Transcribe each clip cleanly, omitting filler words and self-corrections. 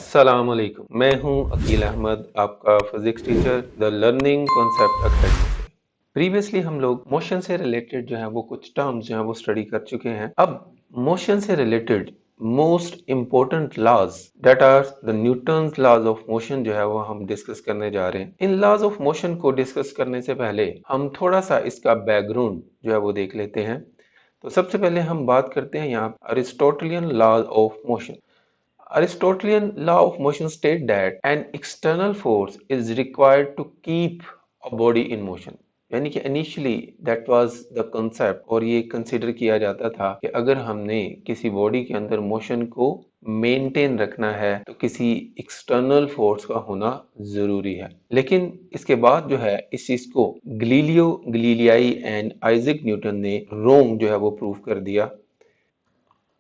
अस्सलाम वालेकुम। मैं हूं अकील अहमद, आपका physics teacher the learning concept academy से। प्रीवियसली हम लोग मोशन से रिलेटेड जो है वो कुछ टर्म्स जो है वो स्टडी कर चुके हैं। अब मोशन से related most important laws that are the Newton's laws of motion जो है वो हम डिस्कस करने जा रहे हैं। इन लॉज ऑफ मोशन को डिस्कस करने से पहले हम थोड़ा सा इसका बैकग्राउंड जो है वो देख लेते हैं। तो सबसे पहले हम बात करते हैं यहाँ Aristotelian laws of motion. Aristotelian law of motion state that an external force is required to keep a body in motion. यानी कि initially that was the concept, और ये कंसिडर किया जाता था कि अगर हमने किसी बॉडी के अंदर मोशन को मेंटेन रखना है तो किसी एक्सटर्नल फोर्स का होना जरूरी है। लेकिन इसके बाद जो है इस चीज को गलीलियो गलीलियाई एंड आइजैक न्यूटन ने रोंग जो है वो प्रूव कर दिया।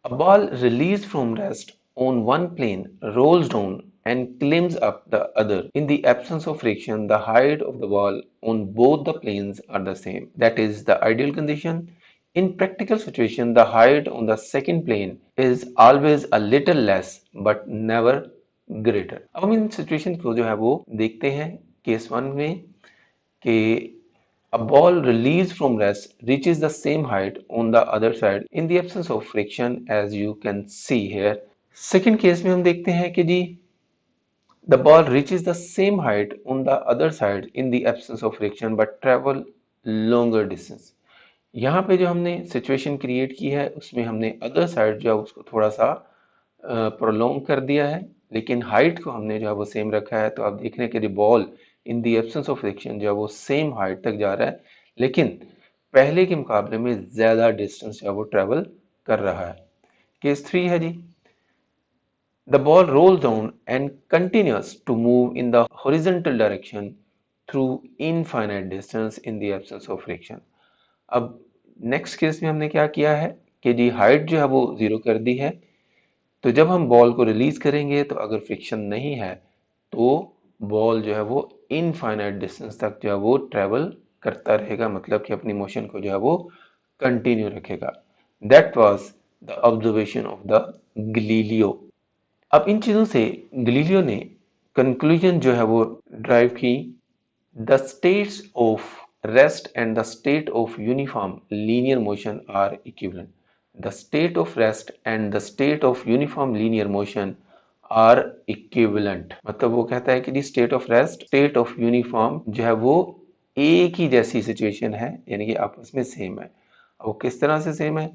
A ball released from rest on one plane rolls down and climbs up the other. In the absence of friction, the height of the ball on both the planes are the same. That is the ideal condition. In practical situation, the height on the second plane is always a little less but never greater. अब हम इन situation को जो है वो देखते हैं case one में कि a ball released from rest reaches the same height on the other side in the absence of friction as you can see here. Second case में हम देखते हैं कि जी the ball reaches the same height on the other side in the absence of friction but travel longer distance. यहाँ पे जो हमने situation create की है उसमें हमने अदर साइड जो है उसको थोड़ा सा प्रोलॉन्ग कर दिया है, लेकिन हाइट को हमने जो है वो सेम रखा है। तो आप देख रहे हैं कि ball in the absence of friction जो है वो सेम हाइट तक जा रहा है, लेकिन पहले के मुकाबले में ज्यादा डिस्टेंस जो है वो ट्रेवल कर रहा है। केस थ्री है जी, the ball rolls down and continues to move in the horizontal direction through infinite distance in the absence of friction. अब नेक्स्ट केस में हमने क्या किया है कि जी हाइट जो है वो जीरो कर दी है, तो जब हम बॉल को रिलीज करेंगे तो अगर फ्रिक्शन नहीं है तो बॉल जो है वो इनफाइनाइट डिस्टेंस तक जो है वो ट्रेवल करता रहेगा, मतलब कि अपनी मोशन को जो है वो कंटिन्यू रखेगा। That was the observation of the Galileo. अब इन चीजों से गलीलियो ने कंक्लूजन जो है वो ड्राइव की, the states of rest and the state of uniform linear motion are equivalent. The state of rest and the state of uniform linear motion are equivalent. मतलब वो कहता है कि जी state of rest, state of uniform जो है वो एक ही जैसी सिचुएशन है, यानी कि आपस में सेम है। अब वो किस तरह से सेम है?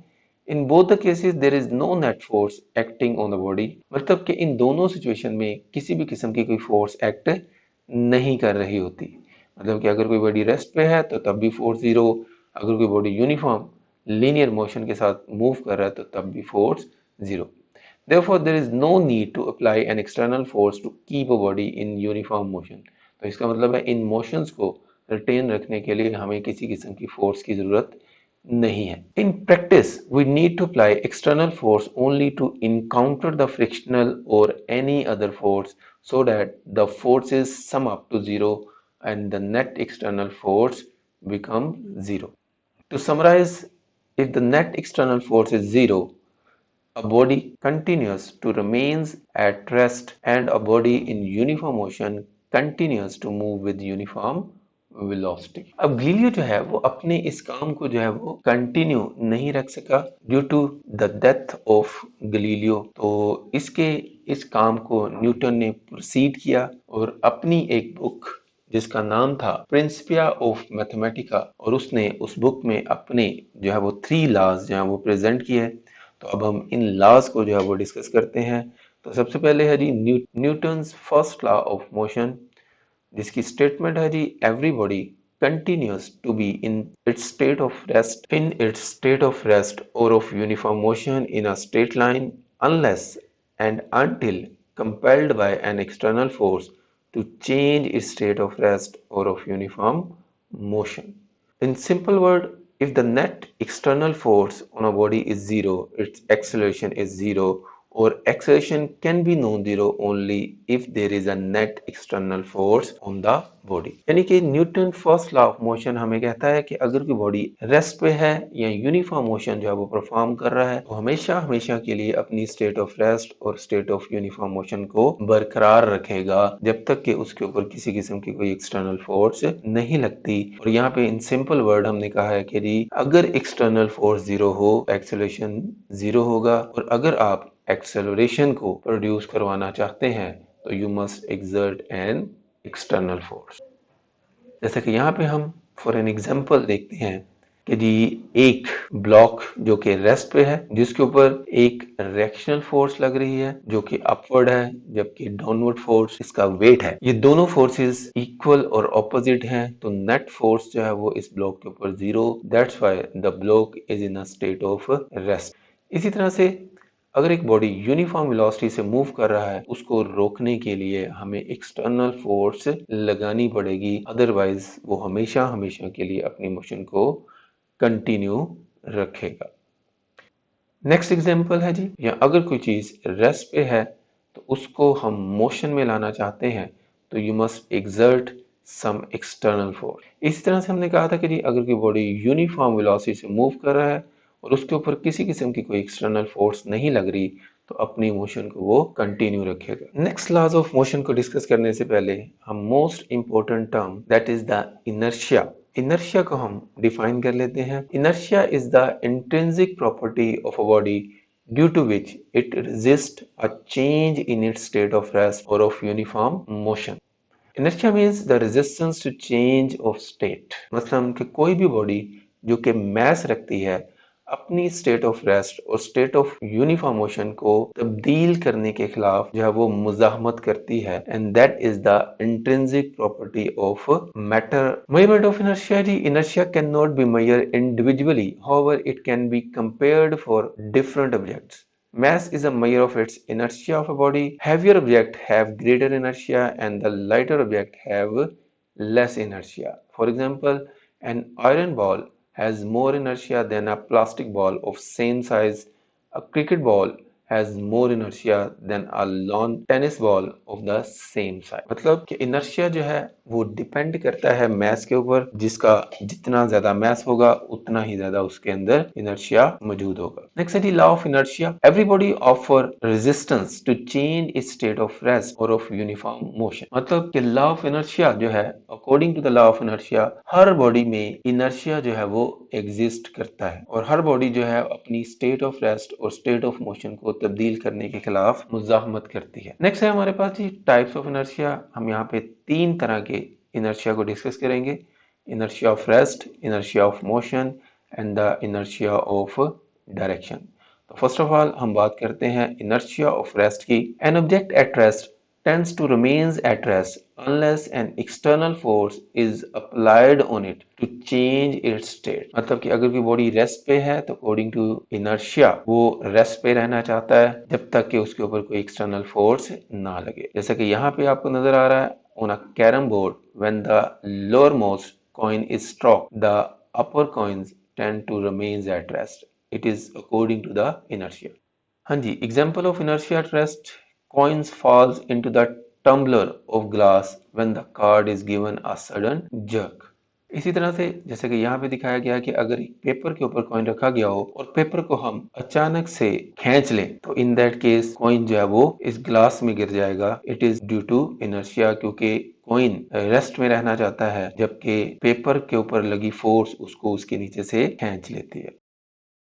In both the cases there is no net force acting on the body, मतलब कि इन दोनों सिचुएशन में किसी भी किस्म की कोई फोर्स एक्ट नहीं कर रही होती। मतलब कि अगर कोई बॉडी रेस्ट पे है तो तब भी फोर्स जीरो, अगर कोई बॉडी यूनिफॉर्म लीनियर मोशन के साथ मूव कर रहा है तो तब भी force zero. Therefore, there is no need to apply an external force to keep a body in uniform motion. तो इसका मतलब है इन मोशंस को रिटेन रखने के लिए हमें किसी किस्म की फोर्स की जरूरत नहीं है। In practice, we need to apply external force only to encounter the frictional or any other force so that the forces sum up to zero and the net external force becomes zero. To summarize, if the net external force is zero, a body continues to remains at rest and a body in uniform motion continues to move with uniform velocity. अब Galileo जो है वो अपने इस काम को जो है वो कंटिन्यू नहीं रख सका due to the death of Galileo. तो इसके इस काम को न्यूटन ने प्रोसीड किया और अपनी एक बुक जिसका नाम था प्रिंसिपिया ऑफ मैथमेटिका, और उसने उस बुक में अपने जो है वो थ्री लॉज जो है वो प्रेजेंट किए। तो अब हम इन लॉज को जो है वो डिस्कस करते हैं। तो सबसे पहले है जी Newton's first law of motion, जिसकी स्टेटमेंट है जी everybody continues to be in its state of rest or of uniform motion in a straight line unless and until compelled by an external force to change its state of rest or of uniform motion. In simple word, if the net external force on a body is zero, its acceleration is zero और acceleration can be non-zero only if there is a net external force on the body। यानी कि Newton first law of motion हमें कहता है कि अगर कोई body rest पे है या यूनिफॉर्म मोशन जो है वो परफॉर्म कर रहा है तो हमेशा हमेशा के लिए अपनी स्टेट ऑफ रेस्ट और स्टेट ऑफ यूनिफॉर्म मोशन को बरकरार रखेगा जब तक कि उसके ऊपर किसी किस्म की कोई एक्सटर्नल फोर्स नहीं लगती। और यहाँ पे इन सिंपल वर्ड हमने कहा है कि जी अगर एक्सटर्नल फोर्स जीरो हो एक्सेलरेशन जीरो होगा, और अगर आप एक्सेलरेशन को प्रोड्यूस करवाना चाहते हैं तो you must exert an external force. जैसे कि यहाँ पे हम फॉर एन एग्जांपल देखते हैं कि जी एक ब्लॉक जो कि रेस्ट पे है जिसके ऊपर एक रिएक्शनल फोर्स लग रही है जो कि अपवर्ड है जबकि डाउनवर्ड फोर्स इसका वेट है। ये दोनों फोर्सेस इक्वल और ऑपोजिट हैं तो नेट फोर्स जो है वो इस ब्लॉक के ऊपर zero, that's why the block is in a state of rest. इसी तरह से अगर एक बॉडी यूनिफॉर्म वेलोसिटी से मूव कर रहा है उसको रोकने के लिए हमें एक्सटर्नल फोर्स लगानी पड़ेगी, अदरवाइज वो हमेशा हमेशा के लिए अपनी मोशन को कंटिन्यू रखेगा। नेक्स्ट एग्जांपल है जी, या अगर कोई चीज रेस्ट पे है तो उसको हम मोशन में लाना चाहते हैं तो you must exert some external force. इसी तरह से हमने कहा था कि जी अगर कोई बॉडी यूनिफॉर्म वेलोसिटी से मूव कर रहा है और उसके ऊपर किसी किस्म की कोई एक्सटर्नल फोर्स नहीं लग रही तो अपनी मोशन को वो कंटिन्यू रखेगा। नेक्स्ट लॉज ऑफ मोशन को डिस्कस करने से पहले हम most important term that is the inertia, inertia को हम डिफाइन कर लेते हैं। Inertia is the intrinsic property of a body due to which it resists a change in its state of rest or of uniform motion. Inertia means the resistance to change of state। मतलब कि कोई भी body जो कि mess रखती है अपनी state of rest और स्टेट ऑफ यूनिफॉर्म मोशन को तब्दील करने के खिलाफ जो है वो मुजाहमत करती है, and that is the intrinsic property of matter. Measurement of inertia जी, inertia can not be measured individually, however it can be compared for different objects. Mass is a measure of its inertia of a body. Heavier objects have greater inertia and the lighter objects have less inertia. For example, an iron ball has more inertia than a plastic ball of same size. A cricket ball has more inertia than a lawn tennis ball of the same size। मतलब कि inertia जो है वो depend करता है mess के ऊपर, जिसका जितना ज्यादा मैस होगा उतना ही ज्यादा उसके अंदर इनर्शिया मौजूद होगा। नेक्स्ट है the law of inertia. Every body offer resistance to change its state of rest और ऑफ यूनिफॉर्म मोशन। मतलब कि लॉ ऑफ इनर्शिया जो है according to the law of inertia हर बॉडी में इनर्शिया जो है वो एग्जिस्ट करता है और हर बॉडी जो है अपनी स्टेट ऑफ रेस्ट और स्टेट ऑफ मोशन को तब्दील करने के खिलाफ मुजाहमत करती है। नेक्स्ट है हमारे पास जी टाइप्स ऑफ इनर्शिया। हम यहाँ पे तीन तरह के इनर्शिया को डिस्कस करेंगे, inertia of rest, inertia of motion and the inertia of direction. तो फर्स्ट ऑफ ऑल हम बात करते हैं इनर्शिया ऑफ रेस्ट की। An object at rest tends to remains at rest unless an external force is applied on it to change its state। मतलब कि अगर कोई बॉडी रेस्ट पे है तो अकॉर्डिंग टू इनर्शिया वो रेस्ट पे रहना चाहता है जब तक कि उसके ऊपर कोई एक्सटर्नल फोर्स ना लगे। जैसा कि यहाँ पे आपको नजर आ रहा है, on a carom board when the lowermost coin is struck the upper coins tend to remains at rest, it is according to the inertia। हाँ जी, example of inertia at rest, coins falls into the tumbler of glass when the card is given a sudden jerk। इसी तरह से जैसे कि यहाँ पे दिखाया गया है कि अगर पेपर के ऊपर कॉइन रखा गया हो और पेपर को हम अचानक से खींच लें तो इन दैट केस कॉइन जो है वो इस ग्लास में गिर जाएगा। It is due to inertia, क्योंकि कॉइन रेस्ट में रहना चाहता है जबकि पेपर के ऊपर लगी फोर्स उसको उसके नीचे से खींच लेती है।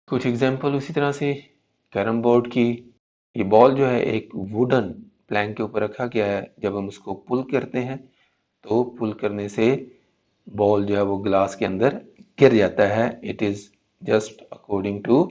कुछ एग्जाम्पल उसी तरह से कैरम बोर्ड की। ये बॉल जो है एक वुडन प्लैंक के ऊपर रखा गया है, जब हम उसको पुल करते हैं तो पुल करने से बॉल जो है वो ग्लास के अंदर गिर जाता है। It is just according to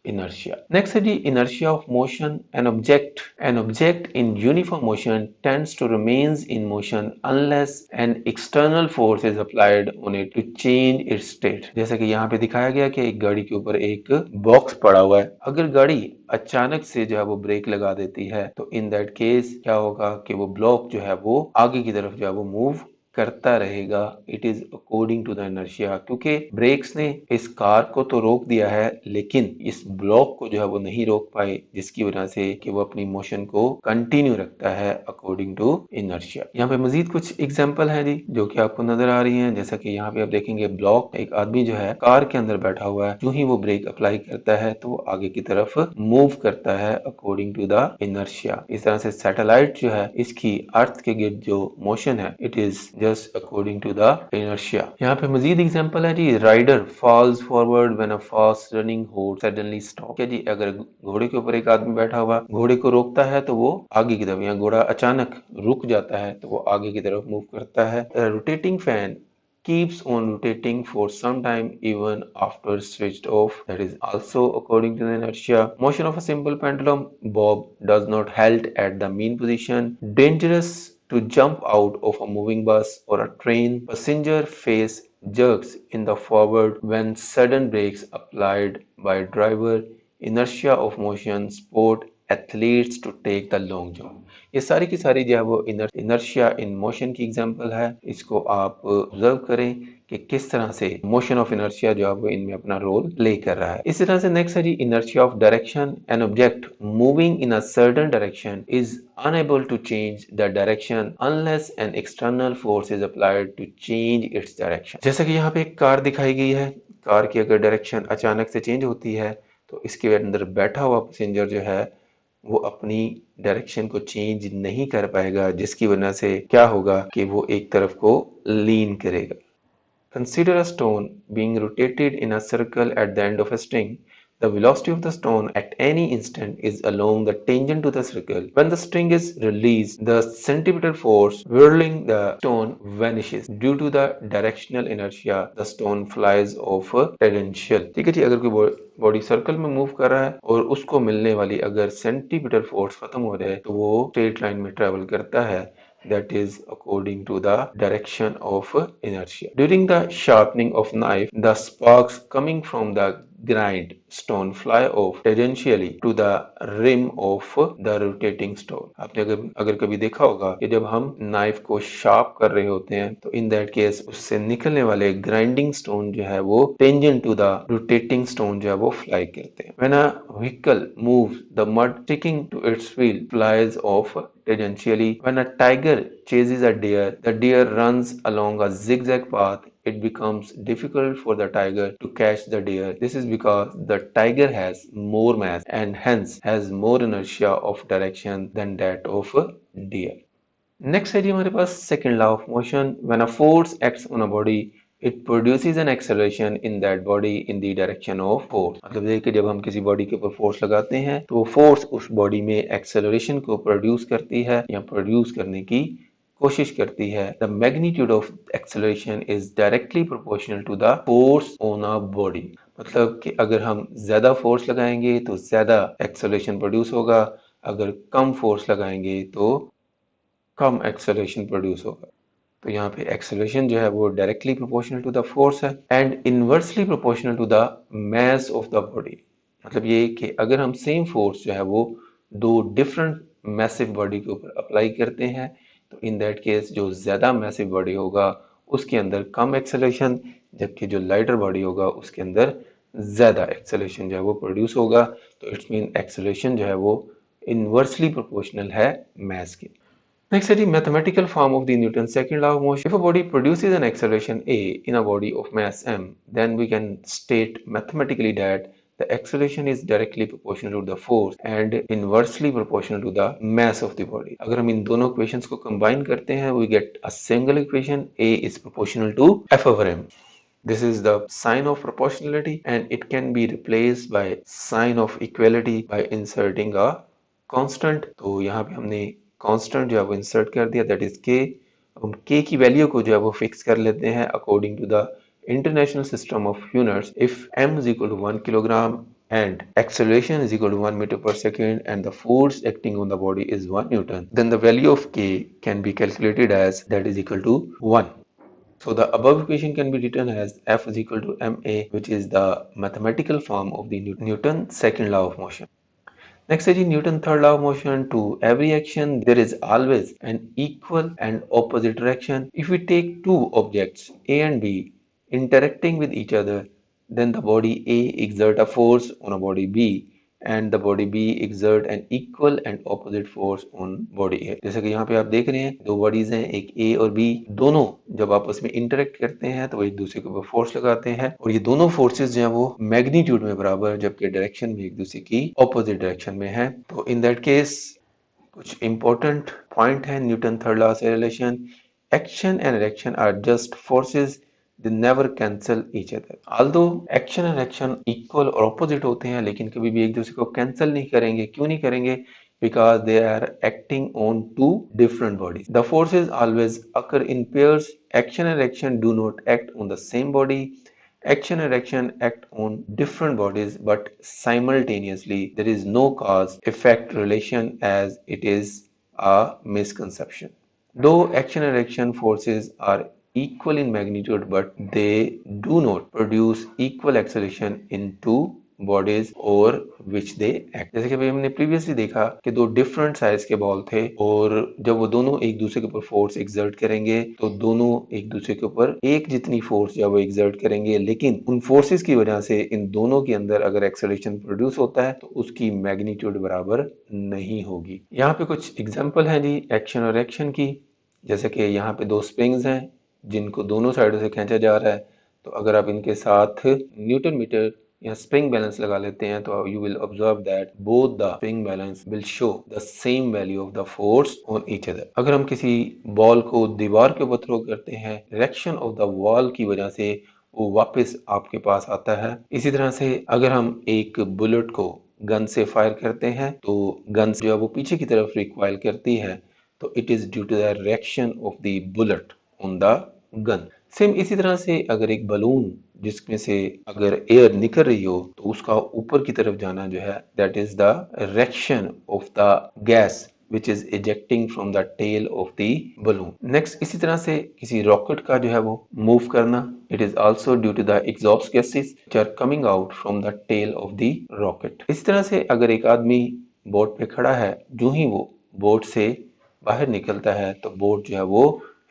inertia। Next है जी inertia of motion। An object in uniform motion tends to remains in motion unless an external force is applied on it to change its state। जैसा कि यहाँ पे दिखाया गया कि एक गाड़ी के ऊपर एक बॉक्स पड़ा हुआ है, अगर गाड़ी अचानक से जो है वो ब्रेक लगा देती है तो इन दैट केस क्या होगा कि वो ब्लॉक जो है वो आगे की तरफ जो है वो मूव करता रहेगा, it is according to the inertia, क्योंकि ब्रेक्स ने इस कार को तो रोक दिया है लेकिन इस ब्लॉक को जो है वो नहीं रोक पाए, जिसकी वजह से कि वो अपनी मोशन को कंटिन्यू रखता है अकॉर्डिंग टू इनर्शिया। यहाँ पे मजीद कुछ एग्जांपल है जी जो कि आपको नजर आ रही हैं, जैसा कि यहाँ पे आप देखेंगे ब्लॉक, एक आदमी जो है कार के अंदर बैठा हुआ है, जो ही वो ब्रेक अप्लाई करता है तो वो आगे की तरफ मूव करता है अकॉर्डिंग टू द इनर्शिया। इस तरह से सैटेलाइट जो है इसकी अर्थ के गिर्द जो मोशन है it is just according to the inertia. यहाँ पे मजीद एग्जांपल है जी, rider falls forward when a fast running horse suddenly stop. क्या जी, अगर घोड़े के ऊपर एक आदमी बैठा हुआ घोड़े को रोकता है तो वो आगे की तरफ, या घोड़ा अचानक रुक जाता है तो वो आगे की तरफ मूव करता है। Rotating fan keeps on rotating for some time even after switched off, that is also according to the inertia. Motion of a simple pendulum bob does not halt at the mean position. Dangerous to jump out of a moving bus or a train. Passenger face jerks in the forward when sudden brakes applied by driver. Inertia of motion sport athletes to take the long jump. ये सारी की सारी जो है वो inertia in motion की example है। इसको आप ऑब्जर्व करें कि किस तरह से मोशन ऑफ इनर्शिया जो है वो इनमें अपना रोल प्ले कर रहा है। इसी तरह से नेक्स्ट है जी inertia of direction. An object moving in a certain direction is unable to change the direction unless an external force is applied to change its direction। जैसा कि यहाँ पे एक कार दिखाई गई है, कार की अगर डायरेक्शन अचानक से चेंज होती है तो इसके अंदर बैठा हुआ पैसेंजर जो है वो अपनी डायरेक्शन को चेंज नहीं कर पाएगा, जिसकी वजह से क्या होगा कि वो एक तरफ को लीन करेगा। Consider a stone being rotated in a circle at the end of a string. The velocity of the stone at any instant is along the tangent to the circle. When the string is released, the centripetal force whirling the stone vanishes. Due to the directional inertia, the stone flies off tangential। ठीक है जी, अगर कोई body circle में move कर रहा है और उसको मिलने वाली अगर सेंटीमीटर फोर्स खत्म हो जाए तो वो स्ट्रेट लाइन में ट्रेवल करता है, that is according to the direction of inertia. During the sharpening of knife, the sparks coming from the grind stone fly off tangentially to the rim of the rotating stone। आपने अगर कभी देखा होगा कि जब हम नाइफ को sharp कर रहे होते हैं तो इन दैट केस उससे निकलने वाले ग्राइंडिंग स्टोन जो है वो tangent to the rotating stone जो है वो फ्लाई करते हैं। When a vehicle moves, the mud sticking to its wheel flies off tangentially. When a tiger chases a deer, the deer runs along a zigzag path. It becomes difficult for the tiger to catch the deer. This is because the tiger has more mass and hence has more inertia of direction than that of a deer. Next है जी हमारे पास second law of motion. When a force acts on a body, it produces an acceleration in that body in the direction of force। मतलब ये कि जब हम किसी body के ऊपर फोर्स लगाते हैं तो वो फोर्स उस बॉडी में एक्सेलरेशन को प्रोड्यूस करती है या प्रोड्यूस करने की कोशिश करती है। The magnitude of acceleration is directly proportional to the force on a body. मतलब कि अगर हम ज्यादा फोर्स लगाएंगे तो ज्यादा एक्सेलरेशन प्रोड्यूस होगा, अगर कम फोर्स लगाएंगे तो कम एक्सेलरेशन प्रोड्यूस होगा। तो यहाँ पे एक्सेलरेशन जो है वो directly proportional to the force है and inversely proportional to the mass of the body. मतलब ये कि अगर हम सेम फोर्स जो है वो दो डिफरेंट मैसिव बॉडी के ऊपर अप्लाई करते हैं तो इन दैट केस जो ज्यादा मैसिव बॉडी होगा उसके अंदर कम एक्सेलरेशन, जबकि जो लाइटर बॉडी होगा उसके अंदर ज्यादा एक्सेलरेशन जो है वो प्रोड्यूस होगा। तो इट्स मीन एक्सेलरेशन जो है वो इनवर्सली प्रोपोर्शनल है मास की। Next is the mathematical form of the Newton's second law of motion. If a body produces an acceleration a in a body of mass m, then we can state mathematically that the acceleration is directly proportional to the force and inversely proportional to the mass of the body। अगर हम इन दोनों equations को combine करते हैं, we get a single equation, a is proportional to f over m। This is the sign of proportionality and it can be replaced by sign of equality by inserting a constant। तो यहाँ पे हमने constant जो है वो insert कर दिया, that is के। हम के की वैल्यू को जो है वो फिक्स कर लेते हैं according to the international system of units. If m is equal to 1 kilogram and acceleration is equal to 1 meter per second and the force acting on the body is 1 newton, then the value of k can be calculated as that is equal to 1। So the above equation can be written as F is equal to ma, which is the mathematical form of the Newton's second law of motion। Next है जी Newton third law of motion, to every action there is always an equal and opposite direction. If we take two objects A and B interacting with each other, then the body A exert a force on a body B and the body B exert an equal and opposite force on body A। जैसे कि यहाँ पे आप देख रहे हैं दो bodies हैं, एक A और B, दोनों जब आपस में इंटरेक्ट करते हैं तो वो एक दूसरे के ऊपर फोर्स लगाते हैं और ये दोनों फोर्सेस जो हैं वो मैग्नीट्यूड में बराबर जबकि डायरेक्शन भी एक दूसरे की ऑपोजिट डायरेक्शन में है। तो इन दैट केस कुछ इंपॉर्टेंट पॉइंट है न्यूटन थर्ड लॉ से relation. Action and reaction are just forces, they never cancel each other। although action and reaction equal और opposite होते हैं लेकिन कभी भी एक दूसरे को cancel नहीं करेंगे। क्यों नहीं करेंगे? because they are acting on two different bodies। the forces always occur in pairs। action and reaction do not act on the same body। action and reaction act on different bodies but simultaneously। there is no cause effect relation as it is a misconception। though action and reaction forces are equal in magnitude but they do not produce equal acceleration in two bodies over which they act। जैसे कि अभी हमने previously देखा कि दो different size के ball थे और जब वो दोनों एक दूसरे के ऊपर फोर्स एक्सर्ट करेंगे तो दोनों एक दूसरे के ऊपर एक जितनी फोर्स जब वो एक्सर्ट करेंगे, लेकिन उन फोर्सेस की वजह से इन दोनों के अंदर अगर एक्सेलरेशन प्रोड्यूस होता है तो उसकी मैग्नीट्यूड बराबर नहीं होगी। यहाँ पे कुछ एग्जांपल हैं जी एक्शन और रिएक्शन की। जैसे कि यहाँ पे दो स्प्रिंग्स हैं जिनको दोनों साइडों से खींचा जा रहा है, तो अगर आप इनके साथ न्यूटन मीटर या स्प्रिंग बैलेंस लगा लेते हैं तो you will observe that both the spring balance will show the same value of the force on each other. अगर हम किसी बॉल को दीवार के ऊपर थ्रो करते हैं, रिएक्शन ऑफ द वॉल की वजह से वो वापस आपके पास आता है। इसी तरह से अगर हम एक बुलेट को गन से फायर करते हैं तो गन जो है वो पीछे की तरफ रिकॉइल करती है, तो it is due to the reaction of the bullet on the gun. Same इसी तरह से अगर एक बलून जिसमें से अगर एयर निकल रही हो तो उसका ऊपर की तरफ जाना जो है that is the reaction of the gas which is ejecting from the tail of the balloon। next इसी तरह से किसी रॉकेट का जो है वो मूव करना, it is also due to the exhaust gases which are coming out from the tail of the rocket। इसी तरह से अगर एक आदमी बोट पे खड़ा है, जो ही वो बोट से बाहर निकलता है तो बोट जो है वो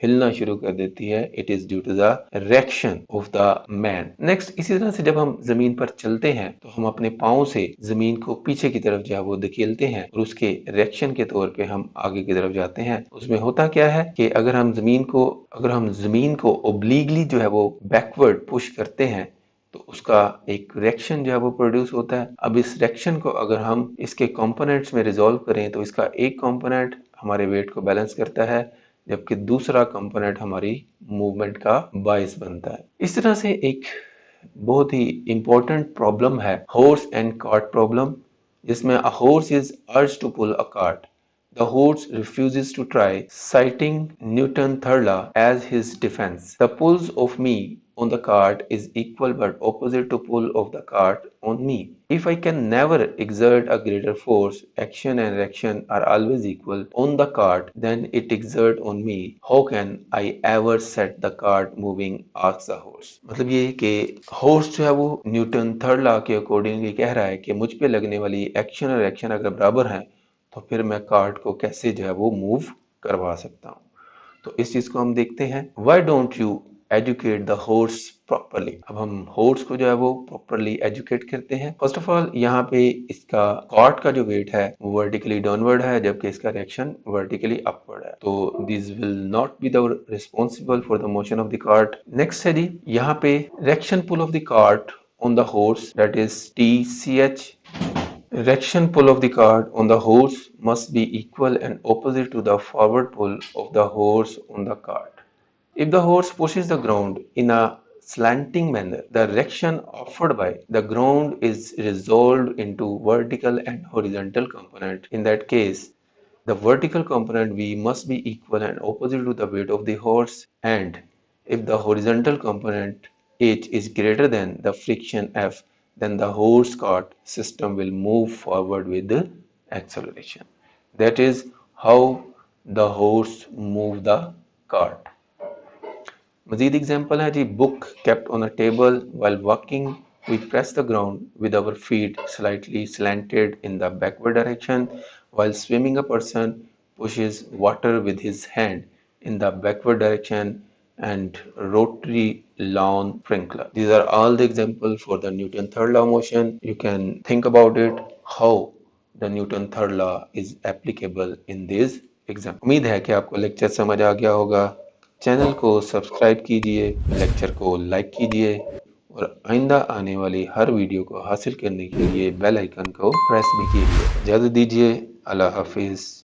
हिलना शुरू कर देती है। It is due to the reaction of the man. Next इसी तरह से जब हम जमीन पर चलते हैं तो हम अपने पाँव से जमीन को पीछे की तरफ जो है वो धकेलते हैं और उसके रिएक्शन के तौर पे हम आगे की तरफ जाते हैं। उसमें होता क्या है कि अगर हम जमीन को ओब्लीगली जो है वो बैकवर्ड पुश करते हैं तो उसका एक रिएक्शन जो है वो प्रोड्यूस होता है। अब इस रिएक्शन को अगर हम इसके कंपोनेंट्स में रिजॉल्व करें तो इसका एक कंपोनेंट हमारे वेट को बैलेंस करता है जबकि दूसरा कंपोनेंट हमारी मूवमेंट का बायस बनता है। इस तरह से एक बहुत ही इंपॉर्टेंट प्रॉब्लम है हॉर्स एंड कार्ट प्रॉब्लम, जिसमें a horse is urge to pull a cart. The horse refuses to try, citing Newton's third law as his defense। The pulls of me on the cart is equal but opposite to pull of the cart on me। If I can never exert a greater force, action and reaction are always equal on the cart than it exert on me, how can I ever set the cart moving? asks the horse। मतलब ये कि horse जो है वो Newton third law के accordingly कह रहा है कि मुझ पे लगने वाली एक्शन और रिएक्शन अगर बराबर है तो फिर मैं कार्ट को कैसे जो है वो मूव करवा सकता हूँ। तो इस चीज को हम देखते हैं। Why don't you educate the horse properly. अब हम हॉर्स को जो है वो प्रॉपरली एजुकेट करते हैं। फर्स्ट ऑफ ऑल यहाँ पे इसका कार्ट का जो वेट है वो वर्टिकली डाउनवर्ड है जबकि इसका रिएक्शन वर्टिकली अपवर्ड है, तो this will not be the responsible for the motion of the cart. Next है जी यहाँ पे reaction pull of the cart on the horse that is TCH। Reaction pull of the cart on the horse must be equal and opposite to the forward pull of the horse on the cart। If the horse pushes the ground in a slanting manner, the reaction offered by the ground is resolved into vertical and horizontal component। In that case, the vertical component V must be equal and opposite to the weight of the horse, and if the horizontal component H is greater than the friction F, then the horse cart system will move forward with the acceleration। That is how the horse move the cart। मजीद example है जी book kept on a table while walking We press the ground with our feet slightly slanted in the backward direction. While swimming, a person pushes water with his hand in the backward direction and rotary lawn sprinkler. These are all the examples for the Newton third law of motion. You can think about it how the Newton third law is applicable in this exam. उम्मीद है कि आपको lecture समझ आ गया होगा। Channel को subscribe कीजिए, lecture को लाइक कीजिए और आइंदा आने वाली हर वीडियो को हासिल करने के लिए बेल आइकन को प्रेस भी कीजिए। इजाज़त दीजिए। अल्लाह हाफिज़।